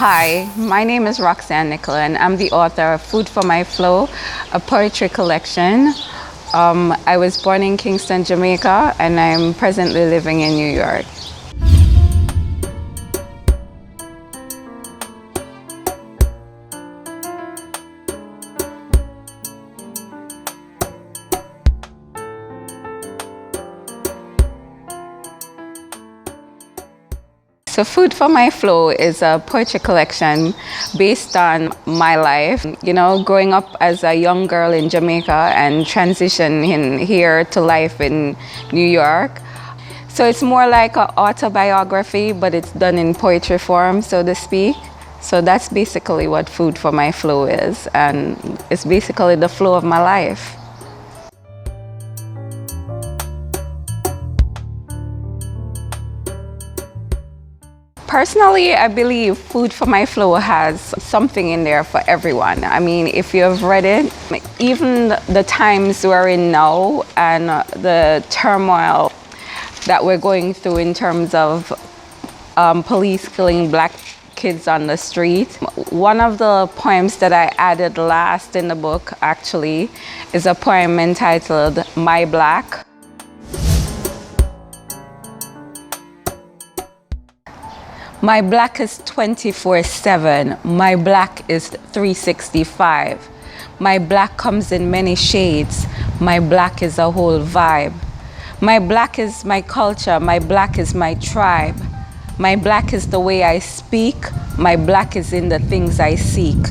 Hi, my name is Roxanne Nickle and I'm the author of Food for My Flow, a poetry collection. I was born in Kingston, Jamaica, and I'm presently living in New York. So Food for My Flow is a poetry collection based on my life, growing up as a young girl in Jamaica and transitioning here to life in New York. So it's more like an autobiography, but it's done in poetry form, so to speak. So that's basically what Food for My Flow is, and it's basically the flow of my life. Personally, I believe Food for My Flow has something in there for everyone. I mean, if you have read it, even the times we're in now and the turmoil that we're going through in terms of police killing black kids on the street. One of the poems that I added last in the book, actually, is a poem entitled My Black. My black is 24/7. My black is 365. My black comes in many shades. My black is a whole vibe. My black is my culture. My black is my tribe. My black is the way I speak. My black is in the things I seek.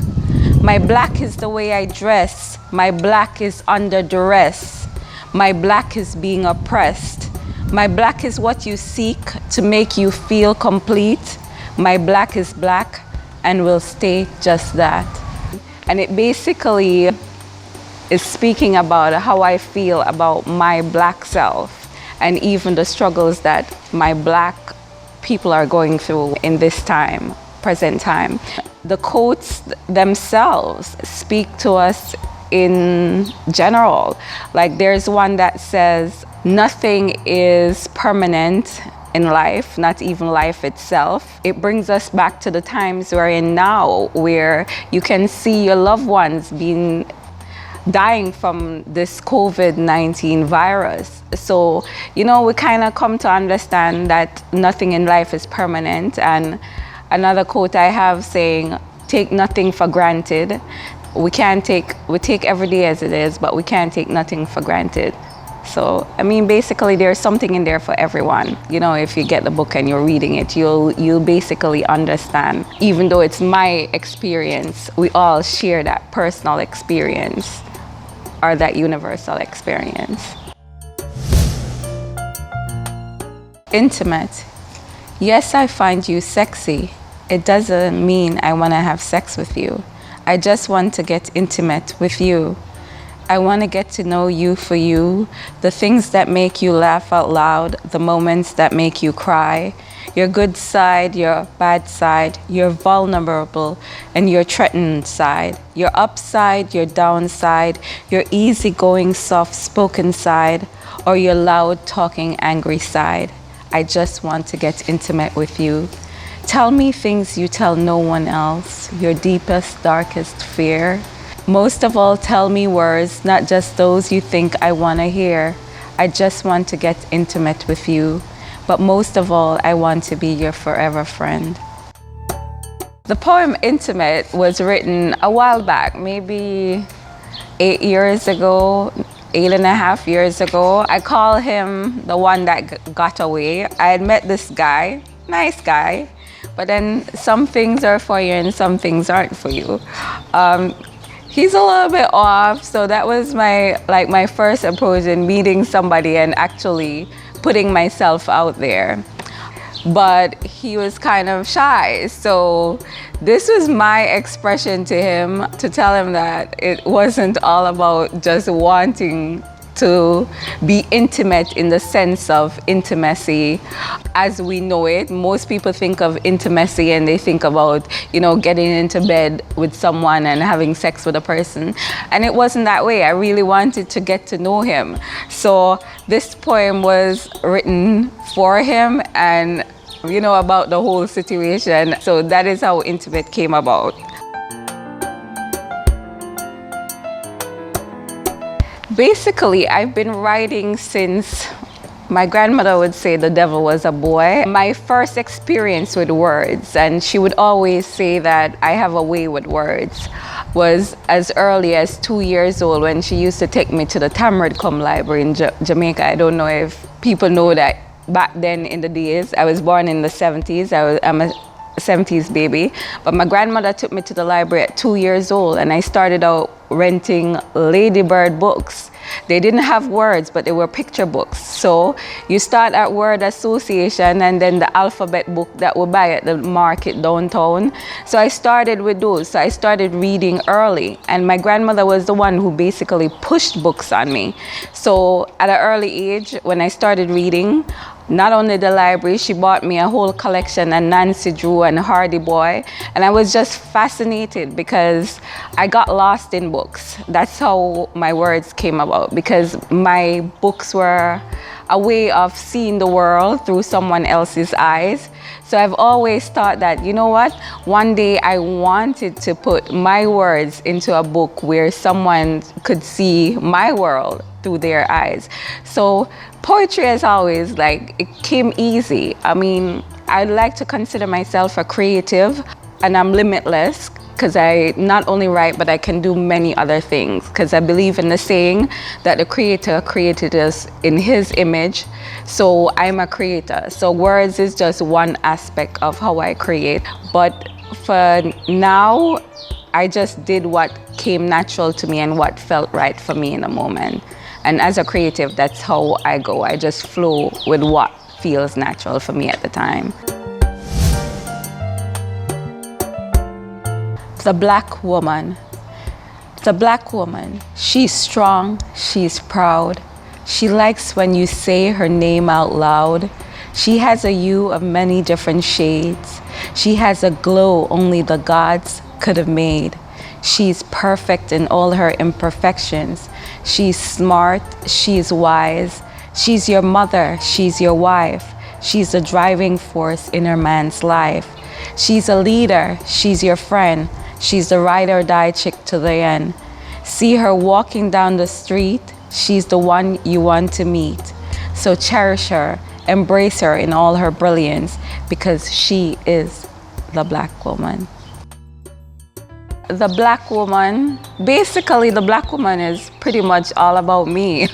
My black is the way I dress. My black is under duress. My black is being oppressed. My black is what you seek to make you feel complete. My black is black and will stay just that. And it basically is speaking about how I feel about my black self and even the struggles that my black people are going through in this time, present time. The quotes themselves speak to us in general. Like there's one that says, nothing is permanent in life, not even life itself. It brings us back to the times we're in now, where you can see your loved ones dying from this COVID-19 virus. So, we kind of come to understand that nothing in life is permanent. And another quote I have saying, take nothing for granted. We take every day as it is, but we can't take nothing for granted. So, basically there's something in there for everyone. If you get the book and you're reading it, you'll basically understand. Even though it's my experience, we all share that personal experience or that universal experience. Intimate. Yes, I find you sexy. It doesn't mean I want to have sex with you. I just want to get intimate with you. I want to get to know you for you, the things that make you laugh out loud, the moments that make you cry, your good side, your bad side, your vulnerable and your threatened side, your upside, your downside, your easygoing, soft-spoken side, or your loud-talking, angry side. I just want to get intimate with you. Tell me things you tell no one else, your deepest, darkest fear. Most of all, tell me words, not just those you think I want to hear. I just want to get intimate with you. But most of all, I want to be your forever friend. The poem Intimate was written a while back, maybe 8 years ago, 8.5 years ago. I call him the one that got away. I had met this guy, nice guy, but then some things are for you and some things aren't for you. He's a little bit off, so that was my first approach in meeting somebody and actually putting myself out there. But he was kind of shy, so this was my expression to him, to tell him that it wasn't all about just wanting to be intimate in the sense of intimacy as we know it. Most people think of intimacy and they think about, getting into bed with someone and having sex with a person. And it wasn't that way. I really wanted to get to know him. So this poem was written for him, and about the whole situation. So that is how Intimate came about. Basically, I've been writing since my grandmother would say the devil was a boy. My first experience with words, and she would always say that I have a way with words, was as early as 2 years old when she used to take me to the Tamarind Library in Jamaica. I don't know if people know that back then in the days, I was born in the 70s. I'm a 70s baby, but my grandmother took me to the library at 2 years old, and I started out renting Ladybird books. They didn't have words, but they were picture books. So you start at word association and then the alphabet book that we buy at the market downtown. So I started with those. So I started reading early, and my grandmother was the one who basically pushed books on me. So at an early age, when I started reading, not only the library, she bought me a whole collection of Nancy Drew and Hardy Boy. And I was just fascinated because I got lost in books. That's how my words came about, because my books were a way of seeing the world through someone else's eyes. So I've always thought that, you know what, one day I wanted to put my words into a book where someone could see my world through their eyes. So poetry has always, it came easy. I mean, I like to consider myself a creative, and I'm limitless because I not only write, but I can do many other things, because I believe in the saying that the Creator created us in His image. So I'm a creator. So words is just one aspect of how I create. But for now, I just did what came natural to me and what felt right for me in the moment. And as a creative, that's how I go. I just flow with what feels natural for me at the time. The black woman. The black woman, she's strong, she's proud. She likes when you say her name out loud. She has a hue of many different shades. She has a glow only the gods could have made. She's perfect in all her imperfections. She's smart, she's wise. She's your mother, she's your wife. She's the driving force in her man's life. She's a leader, she's your friend. She's the ride or die chick to the end. See her walking down the street, she's the one you want to meet. So cherish her, embrace her in all her brilliance, because she is the black woman. The black woman, basically the black woman is pretty much all about me.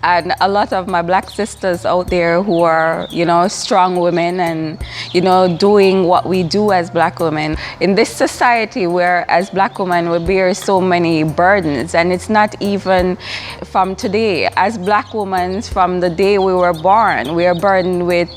And a lot of my black sisters out there who are, strong women and, doing what we do as black women. In this society where as black women we bear so many burdens, and it's not even from today. As black women, from the day we were born, we are burdened with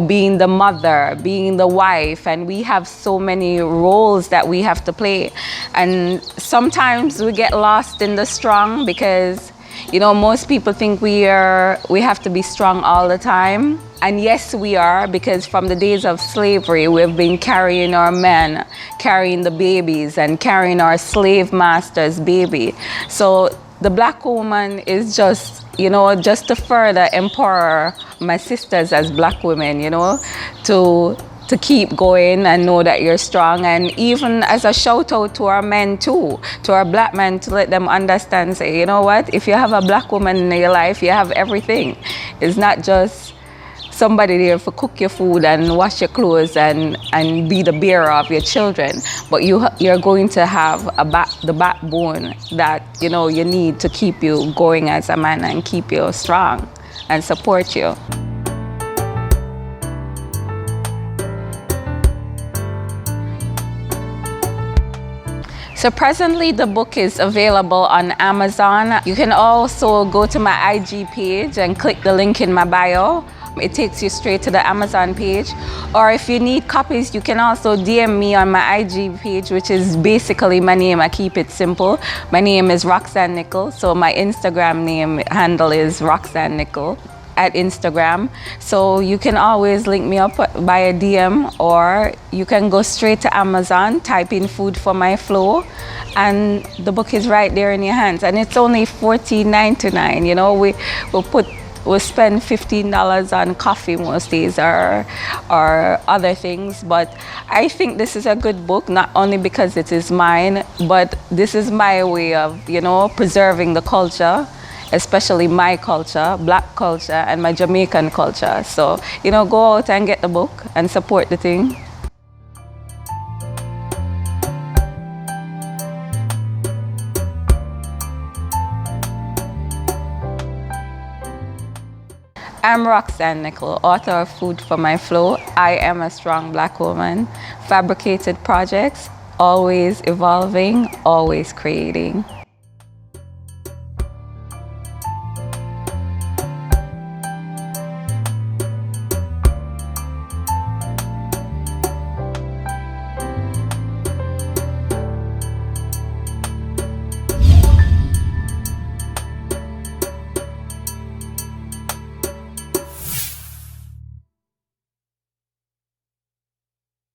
being the mother, being the wife, and we have so many roles that we have to play. And sometimes we get lost in the strong because, most people think we have to be strong all the time. And yes, we are, because from the days of slavery, we've been carrying our men, carrying the babies, and carrying our slave master's baby. So the black woman is just, just to further empower my sisters as black women, to keep going and know that you're strong. And even as a shout out to our men too, to our black men, to let them understand, say, you know what, if you have a black woman in your life, you have everything. It's not just somebody there for cook your food and wash your clothes and be the bearer of your children, but you're going to have the backbone that you need to keep you going as a man and keep you strong and support you. So presently the book is available on Amazon. You can also go to my IG page and click the link in my bio. It takes you straight to the Amazon page. Or if you need copies, you can also DM me on my IG page, which is basically my name. I keep it simple. My name is Roxanne Nickle. So my Instagram name handle is Roxanne Nickle at Instagram. So you can always link me up by a DM, or you can go straight to Amazon, type in Food for My Flow, and the book is right there in your hands. And it's only $14.99. We'll put we spend $15 on coffee most days or other things. But I think this is a good book, not only because it is mine, but this is my way of, you know, preserving the culture, especially my culture, black culture, and my Jamaican culture. So, you know, go out and get the book and support the thing. I'm Roxanne Nickle, author of Food for My Flow. I am a strong black woman. Fabricated projects, always evolving, always creating.